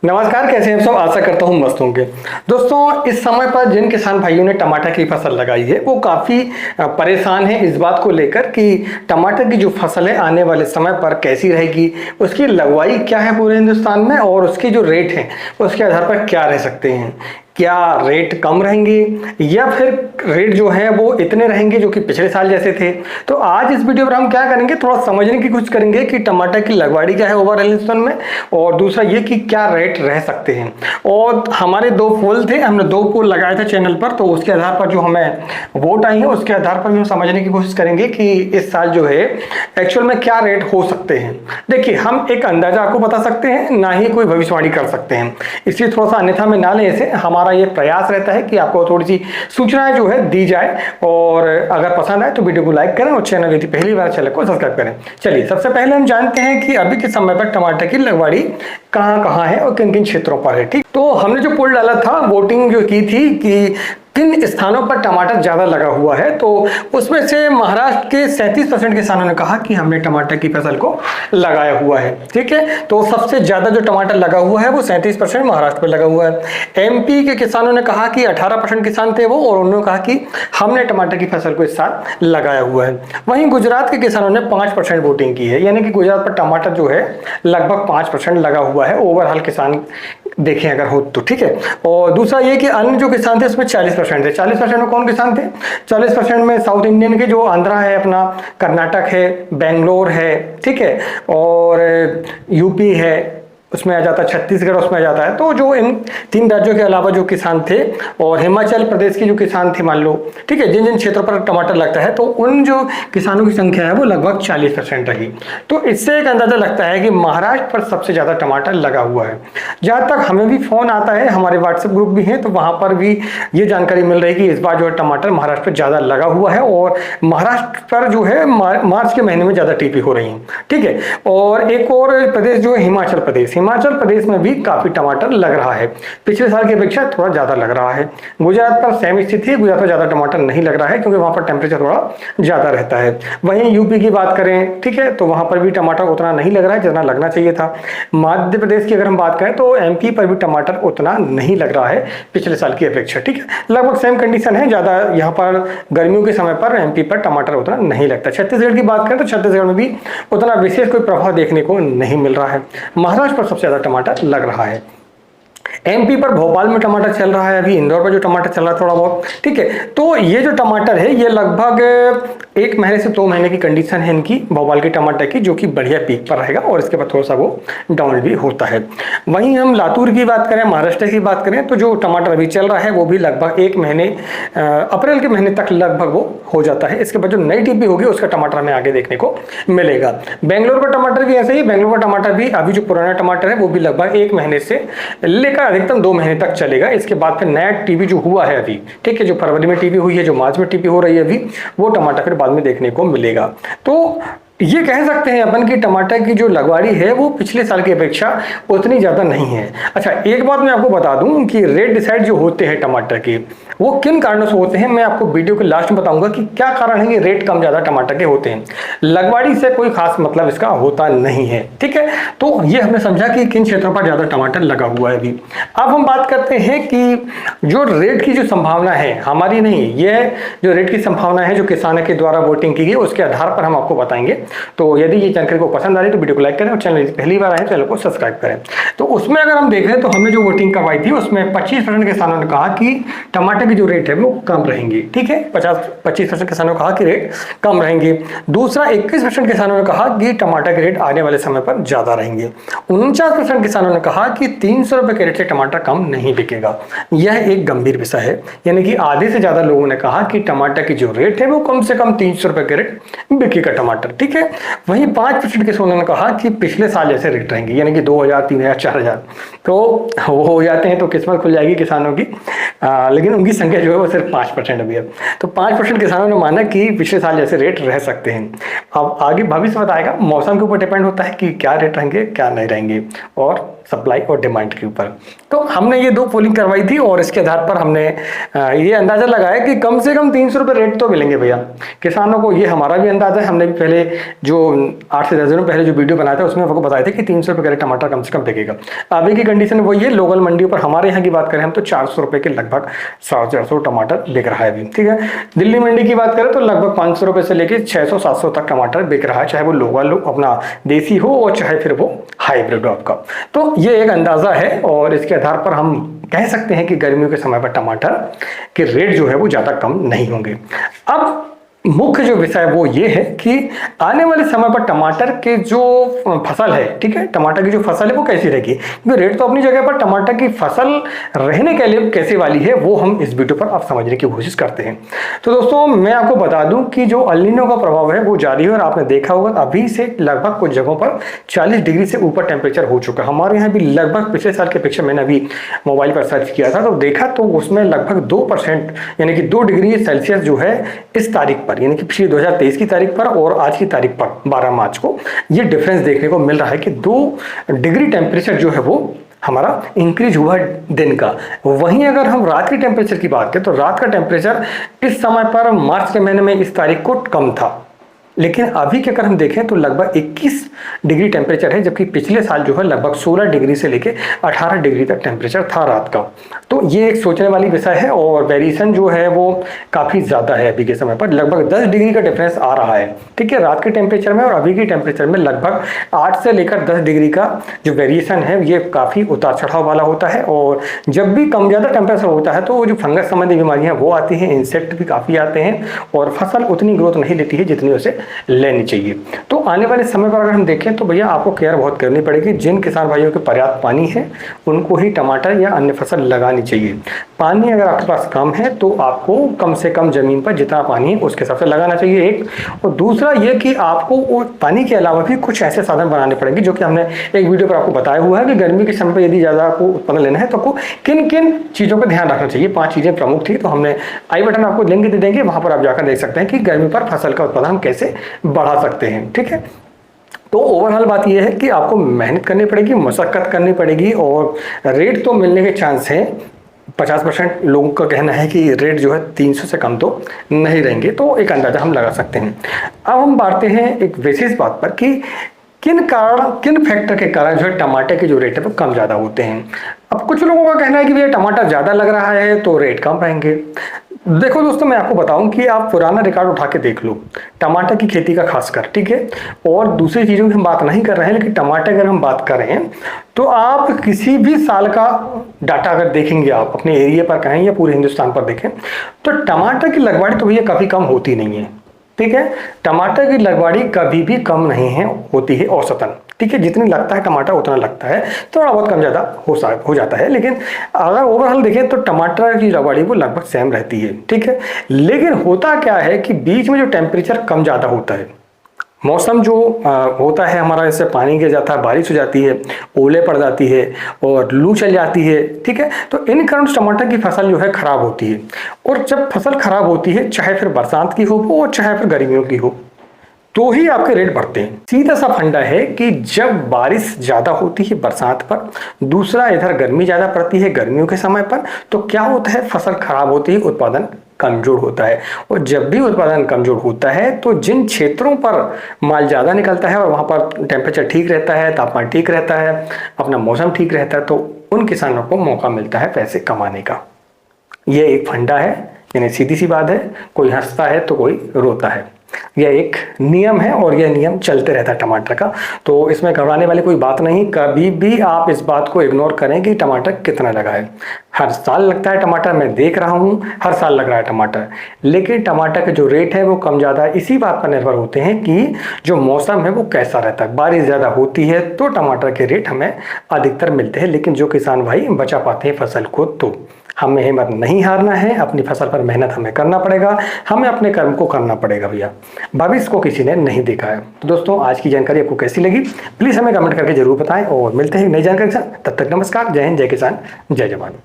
नमस्कार, कैसे हैं आप सब। आशा करता हूँ मस्त होंगे। दोस्तों, इस समय पर जिन किसान भाइयों ने टमाटर की फसल लगाई है वो काफ़ी परेशान है इस बात को लेकर कि टमाटर की जो फसल है आने वाले समय पर कैसी रहेगी, उसकी लगवाई क्या है पूरे हिंदुस्तान में और उसकी जो रेट है उसके आधार पर क्या रह सकते हैं। क्या रेट कम रहेंगे या फिर रेट जो है वो इतने रहेंगे जो कि पिछले साल जैसे थे। तो आज इस वीडियो पर हम क्या करेंगे, थोड़ा समझने की कोशिश करेंगे कि टमाटर की लगवाड़ी क्या है ओवरऑल हिंदुस्तान में, और दूसरा ये कि क्या रेट रह सकते हैं। और हमारे 2 पोल थे, हमने 2 पोल लगाए थे चैनल पर, तो उसके आधार पर जो हमें वोट आई है उसके आधार पर भी हम समझने की कोशिश करेंगे कि इस साल जो है एक्चुअल में क्या रेट हो सकते हैं। देखिए, हम एक अंदाजा आपको बता सकते हैं, ना ही कोई भविष्यवाणी कर सकते हैं, इसलिए थोड़ा सा अन्यथा में ना लें इसे। हमारा ये प्रयास रहता है कि आपको थोड़ी सी सूचनाएं जो है दी जाए, और अगर पसंद आए तो वीडियो को लाइक करें और चैनल यदि पहली बार चैनल को सब्सक्राइब करें। चलिए, सबसे पहले हम जानते हैं कि अभी के समय पर टमाटर की लगवाड़ी कहां कहां है और किन किन क्षेत्रों पर है। ठीक, तो हमने जो पोल डाला था, वोटिंग जो की थी कि किन स्थानों पर टमाटर ज्यादा लगा हुआ है, तो उसमें से महाराष्ट्र के 37% किसानों ने कहा कि हमने टमाटर की फसल को लगाया हुआ है। ठीक है, तो सबसे ज्यादा जो टमाटर लगा हुआ है वो 37% महाराष्ट्र पर लगा हुआ है। एमपी के किसानों ने कहा कि 18% किसान थे वो, और उन्होंने कहा कि हमने टमाटर की फसल को इस साल लगाया हुआ है। वहीं गुजरात के किसानों ने 5% वोटिंग की है, यानी कि गुजरात पर टमाटर जो है लगभग 5% लगा हुआ है ओवरऑल किसान देखें अगर हो तो। ठीक है, और दूसरा ये कि अन्य जो किसान थे उसमें 40% थे। 40% में कौन किसान थे? 40% में साउथ इंडियन के जो आंध्रा है, अपना कर्नाटक है, बेंगलोर है, ठीक है, और यूपी है, उसमें आ जाता है छत्तीसगढ़, उसमें आ जाता है। तो जो इन 3 राज्यों के अलावा जो किसान थे, और हिमाचल प्रदेश के जो किसान थे मान लो, ठीक है, जिन जिन क्षेत्रों पर टमाटर लगता है, तो उन जो किसानों की संख्या है वो लगभग 40% रही। तो इससे एक अंदाजा लगता है कि महाराष्ट्र पर सबसे ज्यादा टमाटर लगा हुआ है। जहां तक हमें भी फोन आता है, हमारे व्हाट्सएप ग्रुप भी हैं, तो वहां पर भी ये जानकारी मिल रही है कि इस बार जो है टमाटर महाराष्ट्र पर ज्यादा लगा हुआ है, और महाराष्ट्र पर जो है मार्च के महीने में ज्यादा टीपी हो रही है। ठीक है, और एक और प्रदेश जो है हिमाचल प्रदेश में भी काफी टमाटर लग रहा है, पिछले साल की अपेक्षा थोड़ा ज्यादा लग रहा है। गुजरात पर सेम स्थिति है, गुजरात में ज्यादा टमाटर नहीं लग रहा है क्योंकि वहां पर टेम्परेचर थोड़ा ज्यादा रहता है। वहीं यूपी की बात करें, ठीक है, तो वहां पर भी टमाटर उतना नहीं लग रहा है जितना लगना चाहिए था। मध्य प्रदेश की अगर हम बात करें तो एमपी पर भी टमाटर उतना नहीं लग रहा है पिछले साल की अपेक्षा। ठीक है, लगभग सेम कंडीशन है, ज्यादा यहाँ पर गर्मियों के समय पर एमपी पर टमाटर उतना नहीं लगता। छत्तीसगढ़ की बात करें तो छत्तीसगढ़ में भी उतना विशेष कोई प्रभाव देखने को नहीं मिल रहा है। महाराष्ट्र सबसे ज्यादा टमाटर लग रहा है। एमपी पर भोपाल में टमाटर चल रहा है, अभी इंदौर पर जो टमाटर चल रहा है थोड़ा बहुत। ठीक है, तो ये जो टमाटर है ये लगभग 1 महीने से 2 महीने की कंडीशन है इनकी, भोपाल के टमाटर की, जो कि बढ़िया पीक पर रहेगा और इसके बाद थोड़ा सा वो डाउन भी होता है। वहीं हम लातूर की बात करें, महाराष्ट्र की बात करें, तो जो टमाटर अभी चल रहा है वो भी लगभग 1 महीने अप्रैल के महीने तक लगभग वो हो जाता है। इसके बाद जो नई टीपी होगी उसका टमाटर हमें आगे देखने को मिलेगा। बेंगलोर का टमाटर भी ऐसे ही, बेंगलोर का टमाटर भी अभी जो पुराना टमाटर है वो भी लगभग 1 महीने से लेकर अधिकतम 2 महीने तक चलेगा। इसके बाद फिर नया टीपी जो हुआ है अभी, ठीक है, जो फरवरी में टीपी हुई है, जो मार्च में टीपी हो रही है अभी, वो टमाटर फिर बाद में देखने को मिलेगा। तो ये कह सकते हैं अपन कि टमाटर की जो लगवाड़ी है वो पिछले साल की अपेक्षा उतनी ज्यादा नहीं है। अच्छा, एक बात मैं आपको बता दूं कि रेट डिसाइड जो होते हैं टमाटर के, वो किन कारणों से होते हैं, मैं आपको वीडियो के लास्ट में बताऊंगा कि क्या कारण है कि रेट कम ज्यादा टमाटर के होते हैं। लगवाड़ी से कोई खास मतलब इसका होता नहीं है। ठीक है, तो ये हमने समझा कि किन क्षेत्रों पर ज्यादा टमाटर लगा हुआ है अभी। अब हम बात करते हैं कि जो रेट की जो संभावना है हमारी नहीं, यह जो रेट की संभावना है जो किसानों के द्वारा वोटिंग की गई उसके आधार पर हम आपको बताएंगे। तो यदि ये जानकारी को पसंद आ रही है तो वीडियो को लाइक करें और चैनल पहली बार आए चैनल को सब्सक्राइब करें। तो उसमें अगर हम देखें तो हमने जो वोटिंग करवाई थी उसमें 25% किसानों ने कहा कि टमाटर की जो रेट है वो कम रहेंगी। ठीक है, 25% किसानों ने कहा कि रेट कम रहेंगे। दूसरा 21% किसानों ने कहा कि टमाटर के रेट आने वाले समय पर ज्यादा रहेंगे। 49% किसानों ने कहा कि 300 रुपए के रेट से टमाटर कम नहीं बिकेगा। यह एक गंभीर विषय है, यानी कि आधे से ज्यादा लोगों ने कहा कि टमाटर की जो रेट है वो कम से कम 300 रुपए के रेट बिकेगा टमाटर। ठीक है, वहीं 5% किसानों ने कहा कि पिछले साल जैसे रेट रहेंगे, यानी कि 2000, 3000, 4000 तो वो हो जाते हैं तो किस्मत खुल जाएगी किसानों की। लेकिन उनकी संख्या जो है वो सिर्फ 5% अभी है। तो 5% किसानों ने माना कि पिछले साल जैसे रेट रह सकते हैं। अब आगे भविष्य बताएगा, मौसम के ऊपर डिपेंड होता है कि क्या रेट रहेंगे क्या नहीं रहेंगे। और सप्लाई और डिमांड के ऊपर। तो हमने ये 2 पोलिंग करवाई थी और इसके आधार पर हमने ये अंदाजा लगाया कि कम से कम 300 रुपये रेट तो मिलेंगे भैया किसानों को। ये हमारा भी अंदाजा है, हमने भी पहले जो 8 से 10 दिनों पहले जो वीडियो बनाया था उसमें आपको बताया था कि 300 रुपये का रेट टमाटर कम से कम बिकेगा। अभी की कंडीशन वही है। लोकल मंडियों पर हमारे यहाँ की बात करें हम तो 400 रुपये के लगभग 450 टमाटर बिक रहा है अभी, ठीक है। दिल्ली मंडी की बात करें तो लगभग 500 रुपये से लेकर 600-700 तक टमाटर बिक रहा है, चाहे वो लोकल अपना देसी हो और चाहे फिर वो हाइब्रिड हो आपका। तो ये एक अंदाजा है और इसके आधार पर हम कह सकते हैं कि गर्मियों के समय पर टमाटर के रेट जो है वो ज़्यादा कम नहीं होंगे। अब मुख्य जो विषय वो ये है कि आने वाले समय पर टमाटर के जो फसल है, ठीक है, टमाटर की जो फसल है वो कैसी रहेगी, क्योंकि रेट तो अपनी जगह पर टमाटर की फसल रहने के लिए कैसे वाली है वो हम इस वीडियो पर आप समझने की कोशिश करते हैं। तो दोस्तों मैं आपको बता दूं कि जो अल नीनो का प्रभाव है वो जारी है और आपने देखा होगा अभी से लगभग कुछ जगहों पर 40 डिग्री से ऊपर टेम्परेचर हो चुका है। हमारे यहाँ भी लगभग पिछले साल की अपेक्षा मैंने अभी मोबाइल पर सर्च किया था तो देखा तो उसमें लगभग 2% यानी कि 2 डिग्री सेल्सियस जो है इस तारीख पर यानी कि पिछली 2023 की तारीख पर और आज की तारीख पर 12 मार्च को ये डिफरेंस देखने को मिल रहा है कि 2 डिग्री टेम्परेचर जो है वो हमारा इंक्रीज हुआ दिन का। वहीं अगर हम रात की टेम्परेचर की बात करें तो रात का टेम्परेचर इस समय पर मार्च के महीने में इस तारीख को कम था, लेकिन अभी के अगर हम देखें तो लगभग 21 डिग्री टेम्परेचर है, जबकि पिछले साल जो है लगभग 16 डिग्री से लेके 18 डिग्री तक टेम्परेचर था रात का। तो ये एक सोचने वाली विषय है और वेरिएशन जो है वो काफ़ी ज़्यादा है। अभी के समय पर लगभग 10 डिग्री का डिफरेंस आ रहा है, ठीक है, रात के टेम्परेचर में और अभी के टेम्परेचर में लगभग 8 से लेकर 10 डिग्री का जो वेरिएशन है ये काफ़ी उतार चढ़ाव वाला होता है। और जब भी कम ज़्यादा टेम्परेचर होता है तो जो फंगस संबंधी बीमारियाँ वो आती हैं, इंसेक्ट भी काफ़ी आते हैं और फसल उतनी ग्रोथ नहीं लेती है जितनी उसे लेनी चाहिए। तो आने वाले समय पर अगर हम देखें तो भैया आपको केयर बहुत करनी पड़ेगी। जिन किसान भाइयों के पर्याप्त पानी है उनको ही टमाटर या अन्य फसल लगानी चाहिए। पानी अगर आपके पास कम है तो आपको कम से कम जमीन पर जितना पानी है उसके हिसाब से लगाना चाहिए, एक। और दूसरा ये कि आपको पानी के अलावा भी कुछ ऐसे साधन बनाने पड़ेंगे जो कि हमने एक वीडियो पर आपको बताया हुआ है कि गर्मी के समय पर यदि ज़्यादा आपको उत्पादन लेना है तो आपको किन किन चीज़ों का ध्यान रखना चाहिए। 5 चीज़ें प्रमुख थी, तो हमने आई बटन आपको लिंक दे देंगे, वहाँ पर आप जाकर देख सकते हैं कि गर्मी पर फसल का उत्पादन हम कैसे बढ़ा सकते हैं, ठीक है। तो ओवरऑल बात यह है कि आपको मेहनत करनी पड़ेगी, मशक्कत करनी पड़ेगी और रेट तो मिलने के चांस हैं। 50% लोगों का कहना है कि रेट जो है 300 से कम तो नहीं रहेंगे, तो एक अंदाजा हम लगा सकते हैं। अब हम बातें हैं एक विशेष बात पर कि किन फैक्टर के कारण जो है टमाटर के जो रेट है वो कम ज़्यादा होते हैं। अब कुछ लोगों का कहना है कि भैया टमाटर ज़्यादा लग रहा है तो रेट कम रहेंगे। देखो दोस्तों मैं आपको बताऊं कि आप पुराना रिकॉर्ड उठा के देख लो टमाटर की खेती का खासकर, ठीक है। और दूसरी चीज़ों की हम बात नहीं कर रहे हैं, लेकिन टमाटर अगर हम बात करें तो आप किसी भी साल का डाटा अगर देखेंगे, आप अपने एरिया पर कहें या पूरे हिंदुस्तान पर देखें तो टमाटर की लगवाड़ी तो भैया कभी कम होती नहीं है, ठीक है। टमाटर की लगवाड़ी कभी भी कम नहीं है होती है औसतन, ठीक है। जितनी लगता है टमाटर उतना लगता है, थोड़ा बहुत कम ज़्यादा हो जाता है, लेकिन अगर ओवरऑल देखें तो टमाटर की लगवाड़ी वो लगभग सेम रहती है, ठीक है। लेकिन होता क्या है कि बीच में जो टेम्परेचर कम ज़्यादा होता है, मौसम जो होता है हमारा, जैसे पानी गिर जाता है, बारिश हो जाती है, ओले पड़ जाती है और लू चल जाती है, ठीक है। तो इन कारण टमाटर की फसल जो है खराब होती है। और जब फसल खराब होती है, चाहे फिर बरसात की हो और चाहे फिर गर्मियों की हो, तो ही आपके रेट बढ़ते हैं। सीधा सा फंडा है कि जब बारिश ज़्यादा होती है बरसात पर, दूसरा इधर गर्मी ज़्यादा पड़ती है गर्मियों के समय पर, तो क्या होता है फसल खराब होती है, उत्पादन कमजोर होता है। और जब भी उत्पादन कमजोर होता है तो जिन क्षेत्रों पर माल ज़्यादा निकलता है और वहाँ पर टेम्परेचर ठीक रहता है, तापमान ठीक रहता है, अपना मौसम ठीक रहता है, तो उन किसानों को मौका मिलता है पैसे कमाने का। ये एक फंडा है, यानी सीधी सी बात है, कोई हंसता है तो कोई रोता है। यह एक नियम है और यह नियम चलते रहता है टमाटर का, तो इसमें घबराने वाली कोई बात नहीं। कभी भी आप इस बात को इग्नोर करें कि टमाटर कितना लगा है। हर साल लगता है टमाटर, मैं देख रहा हूँ हर साल लग रहा है टमाटर, लेकिन टमाटर के जो रेट है वो कम ज़्यादा इसी बात पर निर्भर होते हैं कि जो मौसम है वो कैसा रहता है। बारिश ज़्यादा होती है तो टमाटर के रेट हमें अधिकतर मिलते हैं, लेकिन जो किसान भाई बचा पाते हैं फसल को, तो हमें हिम्मत नहीं हारना है, अपनी फसल पर मेहनत हमें करना पड़ेगा, हमें अपने कर्म को करना पड़ेगा भैया। भविष्य को किसी ने नहीं देखा है। तो दोस्तों आज की जानकारी आपको कैसी लगी प्लीज़ हमें कमेंट करके जरूर बताएं और मिलते हैं नई जानकारी के साथ। तब तक नमस्कार, जय हिंद, जय किसान, जय जवान।